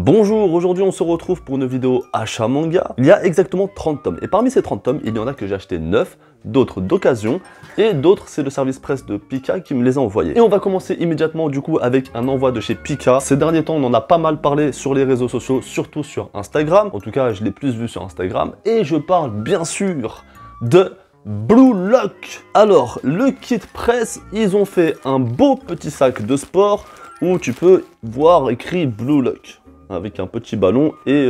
Bonjour, aujourd'hui on se retrouve pour une vidéo achat manga. Il y a exactement 30 tomes, et parmi ces 30 tomes, il y en a que j'ai acheté 9, d'autres d'occasion, et d'autres c'est le service presse de Pika qui me les a envoyés. Et on va commencer immédiatement du coup avec un envoi de chez Pika. Ces derniers temps on en a pas mal parlé sur les réseaux sociaux, surtout sur Instagram, en tout cas je l'ai plus vu sur Instagram, et je parle bien sûr de Blue Lock. Alors, le kit presse, ils ont fait un beau petit sac de sport où tu peux voir écrit Blue Lock avec un petit ballon et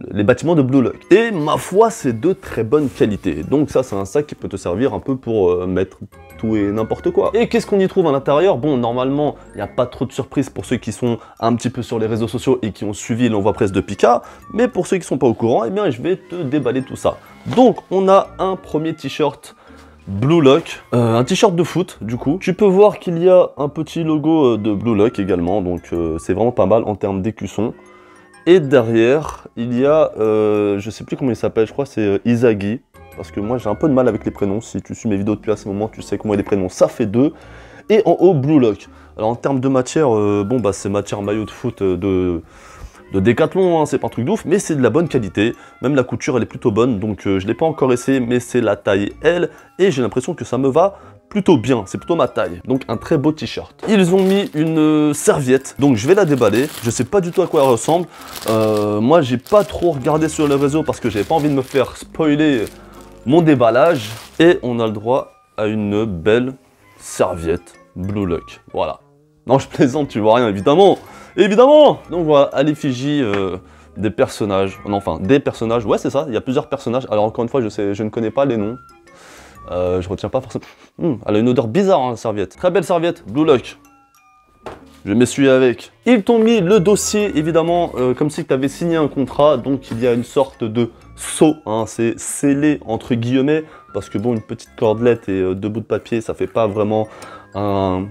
les bâtiments de Blue Lock. Et ma foi, c'est de très bonne qualité. Donc ça, c'est un sac qui peut te servir un peu pour mettre tout et n'importe quoi. Et qu'est-ce qu'on y trouve à l'intérieur? Bon, normalement, il n'y a pas trop de surprises pour ceux qui sont un petit peu sur les réseaux sociaux et qui ont suivi l'envoi presse de Pika. Mais pour ceux qui ne sont pas au courant, eh bien, je vais te déballer tout ça. Donc, on a un premier t-shirt Blue Lock, un t-shirt de foot du coup. Tu peux voir qu'il y a un petit logo de Blue Lock également, donc c'est vraiment pas mal en termes d'écusson. Et derrière, il y a, je sais plus comment il s'appelle, je crois que c'est Izagi, parce que moi j'ai un peu de mal avec les prénoms. Si tu suis mes vidéos depuis à ce moment, tu sais comment il y a des prénoms, ça fait 2. Et en haut, Blue Lock. Alors en termes de matière, bon bah c'est matière maillot de foot de Décathlon, hein, c'est pas un truc de ouf, mais c'est de la bonne qualité. Même la couture, elle est plutôt bonne, donc je l'ai pas encore essayé, mais c'est la taille L, et j'ai l'impression que ça me va plutôt bien, c'est plutôt ma taille. Donc un très beau t-shirt. Ils ont mis une serviette, donc je vais la déballer. Je sais pas du tout à quoi elle ressemble. Moi, j'ai pas trop regardé sur le réseau parce que j'avais pas envie de me faire spoiler mon déballage. Et on a le droit à une belle serviette Blue Lock. Voilà. Non, je plaisante, tu vois rien, évidemment. Évidemment! Donc voilà, à l'effigie des personnages. Non, enfin, des personnages. Ouais, c'est ça, il y a plusieurs personnages. Alors encore une fois, je ne connais pas les noms. Je retiens pas forcément. Elle a une odeur bizarre, hein, la serviette. Très belle serviette, Blue Lock. Je m'essuie avec. Ils t'ont mis le dossier, évidemment, comme si tu avais signé un contrat. Donc il y a une sorte de sceau, hein, c'est scellé entre guillemets. Parce que bon, une petite cordelette et 2 bouts de papier, ça fait pas vraiment un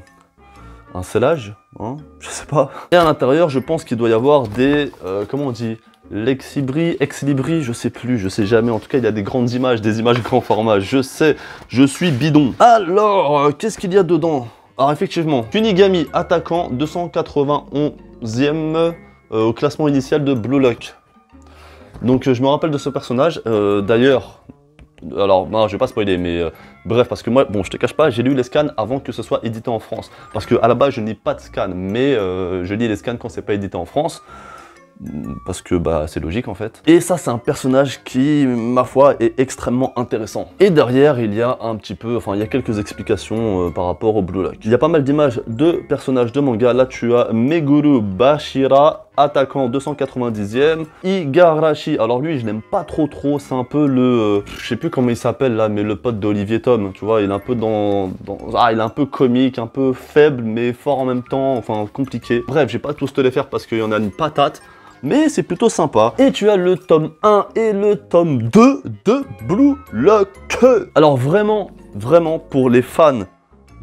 scellage, hein, je sais pas. Et à l'intérieur, je pense qu'il doit y avoir des, comment on dit, l'exibri, ex-libri, je sais plus, je sais jamais. En tout cas, il y a des grandes images, des images grand format, je sais, je suis bidon. Alors, qu'est-ce qu'il y a dedans? Alors effectivement, Kunigami, attaquant, 291e au classement initial de Blue Lock. Donc je me rappelle de ce personnage, d'ailleurs... Alors, non, je vais pas spoiler, mais bref, parce que moi, bon, je te cache pas, j'ai lu les scans avant que ce soit édité en France. Parce que à la base, je ne lis pas de scans, mais je lis les scans quand c'est pas édité en France. Parce que bah c'est logique en fait. Et ça c'est un personnage qui, ma foi, est extrêmement intéressant. Et derrière il y a un petit peu, enfin il y a quelques explications par rapport au Blue Lock. Il y a pas mal d'images de personnages de manga. Là tu as Meguru Bashira, attaquant 290e. Igarashi, alors lui je l'aime pas trop, c'est un peu le... je sais plus comment il s'appelle là, mais le pote d'Olivier Tom, tu vois, il est un peu ah, il est un peu comique, un peu faible, mais fort en même temps, enfin compliqué. Bref, j'ai pas tous te les faire parce qu'il y en a une patate. Mais c'est plutôt sympa. Et tu as le tome 1 et le tome 2 de Blue Lock. Alors vraiment, pour les fans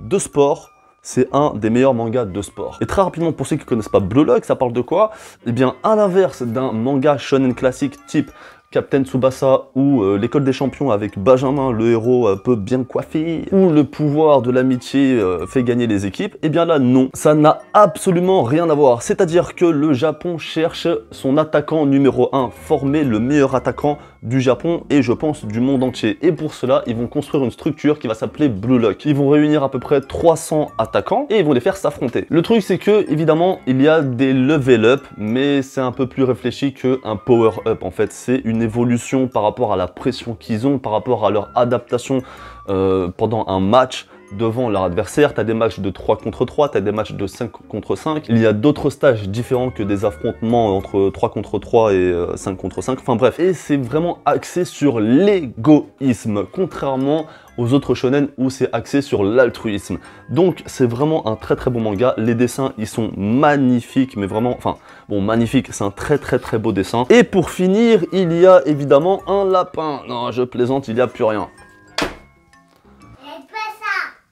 de sport, c'est un des meilleurs mangas de sport. Et très rapidement, pour ceux qui ne connaissent pas Blue Lock, ça parle de quoi? Eh bien, à l'inverse d'un manga shonen classique type Captain Tsubasa ou l'école des champions avec Benjamin, le héros un peu bien coiffé, ou le pouvoir de l'amitié fait gagner les équipes, eh bien là non, ça n'a absolument rien à voir. C'est-à-dire que le Japon cherche son attaquant numéro 1, former le meilleur attaquant du Japon et je pense du monde entier. Et pour cela, ils vont construire une structure qui va s'appeler Blue Lock. Ils vont réunir à peu près 300 attaquants et ils vont les faire s'affronter. Le truc c'est que, évidemment, il y a des level up, mais c'est un peu plus réfléchi qu'un power up en fait. C'est une évolution par rapport à la pression qu'ils ont, par rapport à leur adaptation pendant un match devant leur adversaire. Tu as des matchs de 3 contre 3, tu as des matchs de 5 contre 5. Il y a d'autres stages différents que des affrontements entre 3 contre 3 et 5 contre 5. Enfin bref, et c'est vraiment axé sur l'égoïsme, contrairement aux autres shonen où c'est axé sur l'altruisme. Donc c'est vraiment un très bon manga. Les dessins, ils sont magnifiques, mais vraiment, enfin, bon, magnifique, c'est un très beau dessin. Et pour finir, il y a évidemment un lapin. Non, je plaisante, il n'y a plus rien.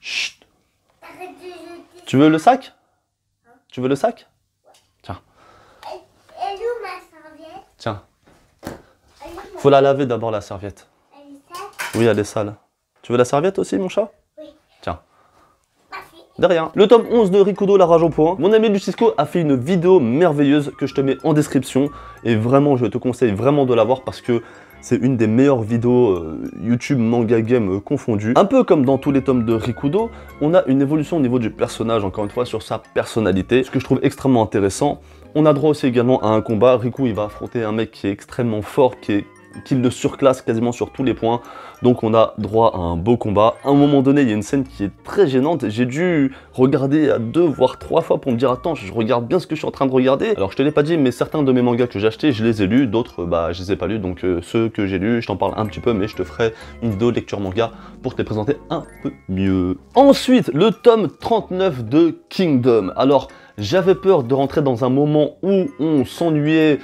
Chut. Tu veux le sac? Tu veux le sac? Tiens. Elle est où ma serviette? Tiens. Faut la laver d'abord la serviette. Elle est sale? Oui, elle est sale. Tu veux la serviette aussi, mon chat? Oui. Tiens. Parce qu'elle De rien. Le tome 11 de Rikudo, La Rage au Point. Mon ami Lucisco a fait une vidéo merveilleuse que je te mets en description. Et vraiment, je te conseille vraiment de la voir parce que c'est une des meilleures vidéos YouTube manga game confondues. Un peu comme dans tous les tomes de Rikudo, on a une évolution au niveau du personnage, encore une fois, sur sa personnalité. Ce que je trouve extrêmement intéressant. On a droit aussi également à un combat. Riku, il va affronter un mec qui est extrêmement fort, qui le surclasse quasiment sur tous les points. Donc on a droit à un beau combat. À un moment donné, il y a une scène qui est très gênante. J'ai dû regarder à 2 voire 3 fois pour me dire attends, je regarde bien ce que je suis en train de regarder. Alors je te l'ai pas dit, mais certains de mes mangas que j'ai achetés, je les ai lus, d'autres bah je les ai pas lus. Donc ceux que j'ai lus, je t'en parle un petit peu, mais je te ferai une vidéo de lecture manga pour te les présenter un peu mieux. Ensuite, le tome 39 de Kingdom. Alors j'avais peur de rentrer dans un moment où on s'ennuyait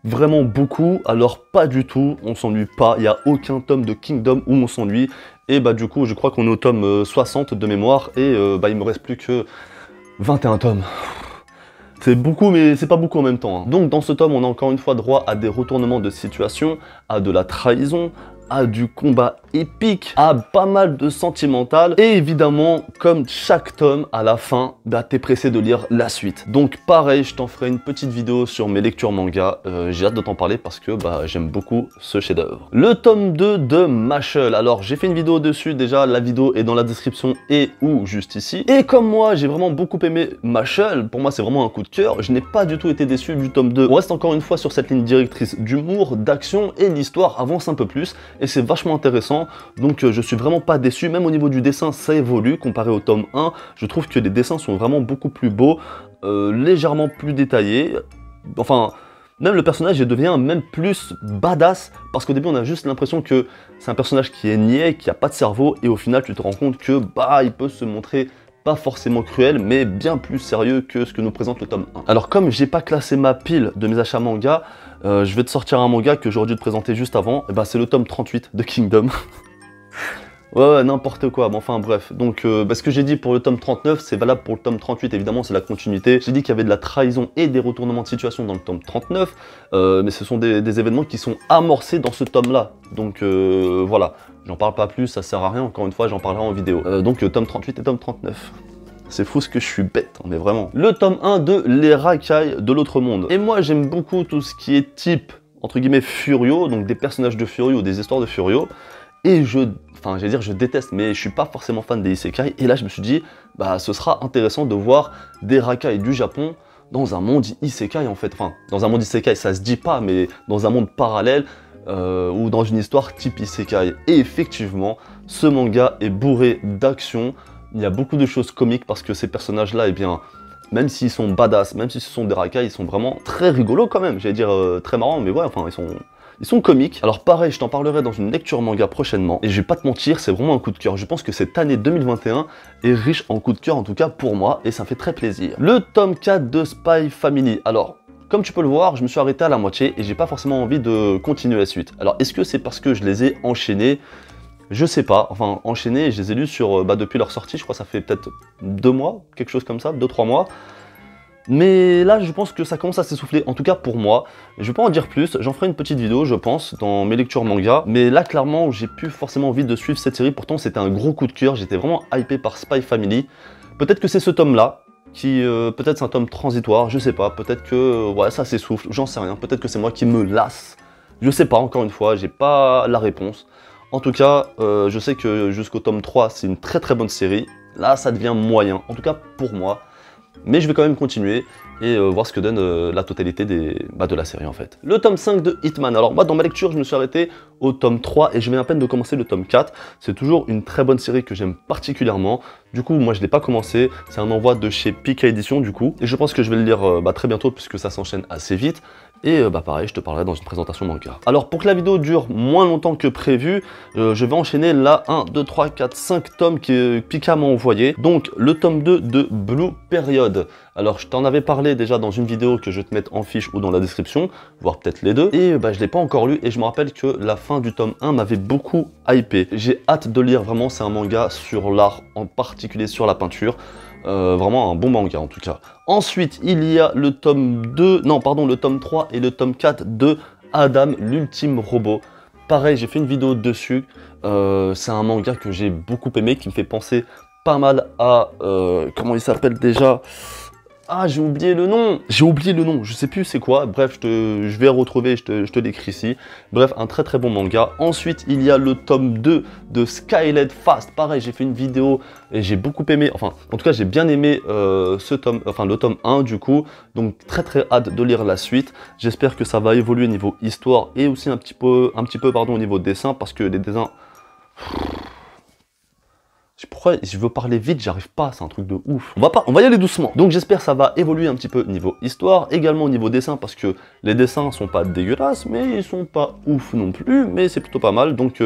vraiment beaucoup, alors pas du tout, on s'ennuie pas, il n'y a aucun tome de Kingdom où on s'ennuie, et bah du coup je crois qu'on est au tome 60 de mémoire, et bah il me reste plus que 21 tomes. C'est beaucoup, mais c'est pas beaucoup en même temps. Hein. Donc dans ce tome, on a encore une fois droit à des retournements de situation, à de la trahison, à du combat épique, à pas mal de sentimental, et évidemment, comme chaque tome, à la fin, bah t'es pressé de lire la suite. Donc pareil, je t'en ferai une petite vidéo sur mes lectures manga, j'ai hâte de t'en parler parce que bah j'aime beaucoup ce chef-d'œuvre. Le tome 2 de Mashle, alors j'ai fait une vidéo dessus, déjà la vidéo est dans la description et ou juste ici. Et comme moi, j'ai vraiment beaucoup aimé Mashle, pour moi c'est vraiment un coup de cœur, je n'ai pas du tout été déçu du tome 2. On reste encore une fois sur cette ligne directrice d'humour, d'action, et l'histoire avance un peu plus, et c'est vachement intéressant, donc je suis vraiment pas déçu, même au niveau du dessin ça évolue, comparé au tome 1, je trouve que les dessins sont vraiment beaucoup plus beaux, légèrement plus détaillés, enfin, même le personnage il devient même plus badass, parce qu'au début on a juste l'impression que c'est un personnage qui est niais, qui a pas de cerveau, et au final tu te rends compte que bah il peut se montrer pas forcément cruel, mais bien plus sérieux que ce que nous présente le tome 1. Alors comme j'ai pas classé ma pile de mes achats manga, je vais te sortir un manga que j'aurais dû te présenter juste avant, et bah c'est le tome 38 de Kingdom. Ouais, n'importe quoi, mais enfin bref. Donc ce que j'ai dit pour le tome 39, c'est valable pour le tome 38, évidemment c'est la continuité. J'ai dit qu'il y avait de la trahison et des retournements de situation dans le tome 39, mais ce sont des événements qui sont amorcés dans ce tome-là. Donc voilà, j'en parle pas plus, ça sert à rien, encore une fois j'en parlerai en vidéo. Donc tome 38 et tome 39. C'est fou ce que je suis bête, mais vraiment. Le tome 1 de Les Racailles de l'autre monde. Et moi j'aime beaucoup tout ce qui est type, entre guillemets, Furio, donc des personnages de Furio, des histoires de Furio. Et je déteste, mais je suis pas forcément fan des isekai. Et là je me suis dit, bah ce sera intéressant de voir des racailles du Japon dans un monde isekai en fait. Enfin, dans un monde isekai ça se dit pas, mais dans un monde parallèle, ou dans une histoire type isekai. Et effectivement, ce manga est bourré d'action. Il y a beaucoup de choses comiques parce que ces personnages-là, eh bien, même s'ils sont badass, même si ce sont des racailles, ils sont vraiment très rigolos quand même. J'allais dire très marrants, mais ouais, enfin, ils sont comiques. Alors pareil, je t'en parlerai dans une lecture manga prochainement. Et je vais pas te mentir, c'est vraiment un coup de cœur. Je pense que cette année 2021 est riche en coup de cœur, en tout cas pour moi, et ça me fait très plaisir. Le tome 4 de Spy Family. Alors, comme tu peux le voir, je me suis arrêté à la moitié et j'ai pas forcément envie de continuer la suite. Alors, est-ce que c'est parce que je les ai enchaînés ? Je sais pas, enfin enchaînés, je les ai lus sur, depuis leur sortie, je crois que ça fait peut-être 2 mois, quelque chose comme ça, 2-3 mois. Mais là, je pense que ça commence à s'essouffler, en tout cas pour moi. Je vais pas en dire plus, j'en ferai une petite vidéo, je pense, dans mes lectures manga. Mais là, clairement, j'ai plus forcément envie de suivre cette série, pourtant c'était un gros coup de cœur, j'étais vraiment hypé par Spy Family. Peut-être que c'est ce tome-là, qui peut-être c'est un tome transitoire, je sais pas, peut-être que ouais, ça s'essouffle, j'en sais rien, peut-être que c'est moi qui me lasse. Je sais pas, encore une fois, j'ai pas la réponse. En tout cas, je sais que jusqu'au tome 3, c'est une très très bonne série. Là, ça devient moyen, en tout cas pour moi. Mais je vais quand même continuer et voir ce que donne la totalité de la série en fait. Le tome 5 de Hitman. Alors moi, dans ma lecture, je me suis arrêté au tome 3 et je viens à peine de commencer le tome 4. C'est toujours une très bonne série que j'aime particulièrement. Du coup, moi, je ne l'ai pas commencé. C'est un envoi de chez Pika Édition, du coup. Et je pense que je vais le lire très bientôt puisque ça s'enchaîne assez vite. Et pareil, je te parlerai dans une présentation manga. Alors pour que la vidéo dure moins longtemps que prévu, je vais enchaîner là 1, 2, 3, 4, 5 tomes que Pika m'a envoyé. Donc le tome 2 de Blue Period. Alors je t'en avais parlé déjà dans une vidéo que je vais te mettre en fiche ou dans la description, voire peut-être les deux. Et je ne l'ai pas encore lu et je me rappelle que la fin du tome 1 m'avait beaucoup hypé. J'ai hâte de lire, vraiment c'est un manga sur l'art, en particulier sur la peinture. Vraiment un bon manga en tout cas. Ensuite, il y a le tome 2, non pardon, le tome 3 et le tome 4 de Adam, l'ultime robot. Pareil, j'ai fait une vidéo dessus. C'est un manga que j'ai beaucoup aimé, qui me fait penser pas mal à... comment il s'appelle déjà? Ah, j'ai oublié le nom. J'ai oublié le nom, je sais plus c'est quoi. Bref, je vais retrouver, je te l'écris ici. Bref, un très très bon manga. Ensuite, il y a le tome 2 de Skylet Fast. Pareil, j'ai fait une vidéo et j'ai beaucoup aimé, enfin, en tout cas, j'ai bien aimé ce tome, enfin le tome 1 du coup. Donc très très hâte de lire la suite. J'espère que ça va évoluer au niveau histoire et aussi un petit peu pardon, au niveau dessin, parce que les dessins... Pourquoi je veux parler vite, j'arrive pas, c'est un truc de ouf. On va y aller doucement. Donc j'espère que ça va évoluer un petit peu niveau histoire, également au niveau dessin, parce que les dessins sont pas dégueulasses, mais ils sont pas ouf non plus, mais c'est plutôt pas mal. Donc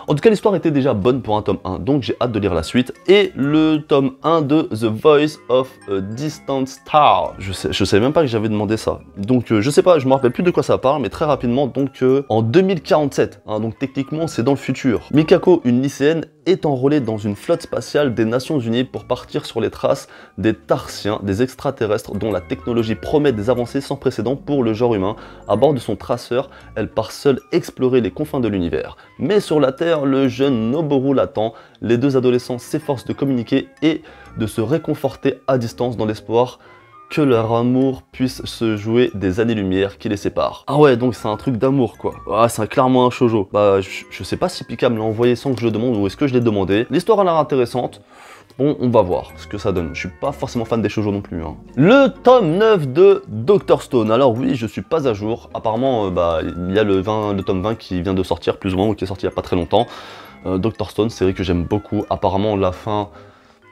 en tout cas, l'histoire était déjà bonne pour un tome 1, donc j'ai hâte de lire la suite. Et le tome 1 de The Voice of a Distant Star. Je savais même pas que j'avais demandé ça. Donc je sais pas, je me rappelle plus de quoi ça parle, mais très rapidement, donc en 2047, hein, donc techniquement c'est dans le futur. Mikako, une lycéenne, est enrôlée dans une flotte spatiale des Nations Unies pour partir sur les traces des Tarsiens, des extraterrestres dont la technologie promet des avancées sans précédent pour le genre humain. À bord de son traceur, elle part seule explorer les confins de l'univers. Mais sur la Terre, le jeune Noboru l'attend. Les deux adolescents s'efforcent de communiquer et de se réconforter à distance dans l'espoir que leur amour puisse se jouer des années-lumière qui les séparent. Ah ouais, donc c'est un truc d'amour quoi. Ah, c'est clairement un shoujo. Bah, je sais pas si Pika me l'a envoyé sans que je le demande ou est-ce que je l'ai demandé. L'histoire a l'air intéressante. Bon, on va voir ce que ça donne. Je suis pas forcément fan des shoujo non plus. Hein. Le tome 9 de Dr Stone. Alors oui, je suis pas à jour. Apparemment, bah, il y a le tome 20 qui vient de sortir plus ou moins, ou qui est sorti il y a pas très longtemps. Dr Stone, série que j'aime beaucoup. Apparemment, la fin...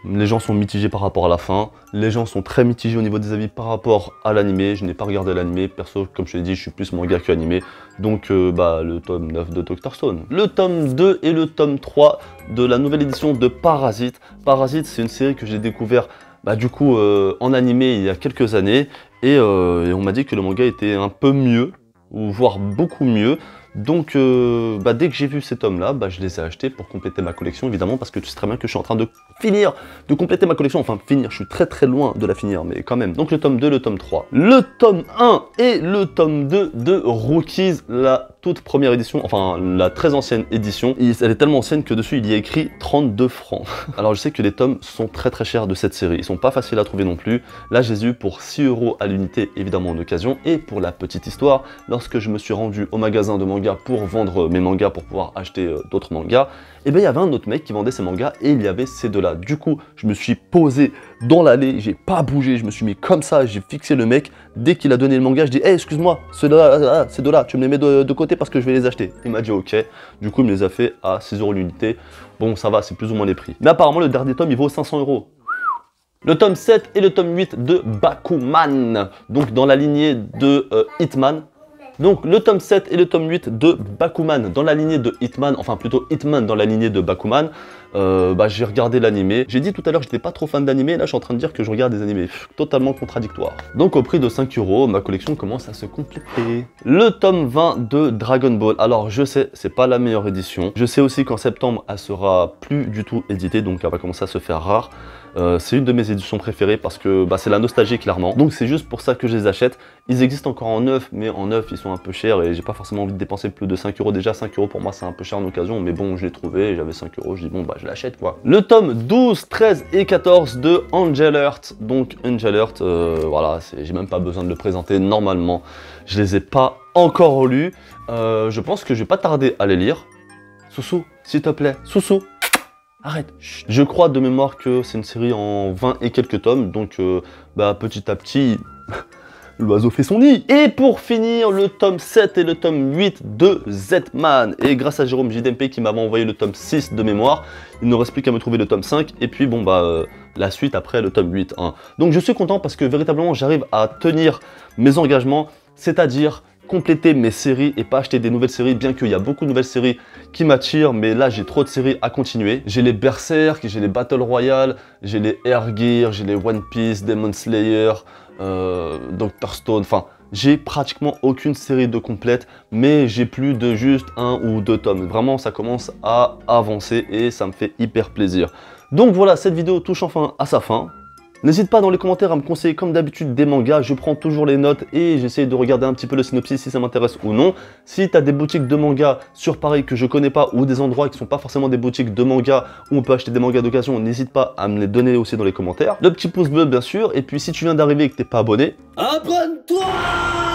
Les gens sont mitigés par rapport à la fin, les gens sont très mitigés au niveau des avis par rapport à l'animé. Je n'ai pas regardé l'animé, perso, comme je l'ai dit, je suis plus manga que animé. Donc bah, le tome 9 de Dr Stone. Le tome 2 et le tome 3 de la nouvelle édition de Parasite. Parasite, c'est une série que j'ai découvert bah, du coup en animé il y a quelques années. Et on m'a dit que le manga était un peu mieux, ou voire beaucoup mieux. Donc bah, dès que j'ai vu ces tomes là, bah, je les ai achetés pour compléter ma collection évidemment, parce que tu sais très bien que je suis en train de finir, de compléter ma collection, enfin finir, je suis très très loin de la finir, mais quand même. Donc le tome 2, le tome 3, le tome 1 et le tome 2 de Rookies, la toute première édition, enfin la très ancienne édition. Elle est tellement ancienne que dessus il y a écrit 32 francs. Alors je sais que les tomes sont très très chers de cette série, ils sont pas faciles à trouver non plus. Là je les ai eu pour 6 € à l'unité, évidemment en occasion. Et pour la petite histoire, lorsque je me suis rendu au magasin de manga pour vendre mes mangas, pour pouvoir acheter d'autres mangas, et bien il y avait un autre mec qui vendait ses mangas et il y avait ces deux-là. Du coup, je me suis posé dans l'allée, j'ai pas bougé, je me suis mis comme ça, j'ai fixé le mec. Dès qu'il a donné le manga, je dis hey, excuse-moi, ces deux-là, tu me les mets de côté parce que je vais les acheter. Il m'a dit ok. Du coup, il me les a fait à 6 € l'unité. Bon, ça va, c'est plus ou moins les prix. Mais apparemment, le dernier tome, il vaut 500 €. Le tome 7 et le tome 8 de Bakuman, donc dans la lignée de Hitman. Donc le tome 7 et le tome 8 de Bakuman dans la lignée de Hitman, enfin plutôt Hitman dans la lignée de Bakuman. Bah, j'ai regardé l'animé. J'ai dit tout à l'heure que j'étais pas trop fan d'animé, là je suis en train de dire que je regarde des animés totalement contradictoires. Donc au prix de 5 €, ma collection commence à se compléter. Le tome 20 de Dragon Ball. Alors je sais, c'est pas la meilleure édition. Je sais aussi qu'en septembre, elle sera plus du tout éditée, donc elle va commencer à se faire rare. C'est une de mes éditions préférées parce que bah, c'est la nostalgie clairement. Donc c'est juste pour ça que je les achète. Ils existent encore en neuf, mais en neuf ils sont un peu chers et j'ai pas forcément envie de dépenser plus de 5 €. Déjà 5 € pour moi c'est un peu cher en occasion, mais bon je l'ai trouvé, j'avais 5 €, je dis bon bah je l'achète quoi. Le tome 12, 13 et 14 de Angel Heart. Donc Angel Heart, voilà, j'ai même pas besoin de le présenter normalement. Je les ai pas encore lus. Je pense que je vais pas tarder à les lire. Soussou, s'il te plaît, Soussou. Arrête. Je crois de mémoire que c'est une série en 20 et quelques tomes, donc bah, petit à petit, l'oiseau fait son nid. Et pour finir, le tome 7 et le tome 8 de Z-Man. Et grâce à Jérôme JDMP qui m'avait envoyé le tome 6 de mémoire, il ne reste plus qu'à me trouver le tome 5, et puis bon bah la suite après le tome 8. Hein. Donc je suis content parce que véritablement j'arrive à tenir mes engagements, c'est-à-dire compléter mes séries et pas acheter des nouvelles séries, bien qu'il y a beaucoup de nouvelles séries qui m'attirent, mais là j'ai trop de séries à continuer. J'ai les Berserk, j'ai les Battle Royale, j'ai les Air Gear, j'ai les One Piece, Demon Slayer, Dr Stone, enfin j'ai pratiquement aucune série de complète, mais j'ai plus de juste 1 ou 2 tomes. Vraiment ça commence à avancer et ça me fait hyper plaisir. Donc voilà, cette vidéo touche enfin à sa fin. N'hésite pas dans les commentaires à me conseiller comme d'habitude des mangas, je prends toujours les notes et j'essaie de regarder un petit peu le synopsis si ça m'intéresse ou non. Si tu as des boutiques de mangas sur Paris que je connais pas ou des endroits qui sont pas forcément des boutiques de mangas où on peut acheter des mangas d'occasion, n'hésite pas à me les donner aussi dans les commentaires. Le petit pouce bleu bien sûr, et puis si tu viens d'arriver et que t'es pas abonné, abonne-toi!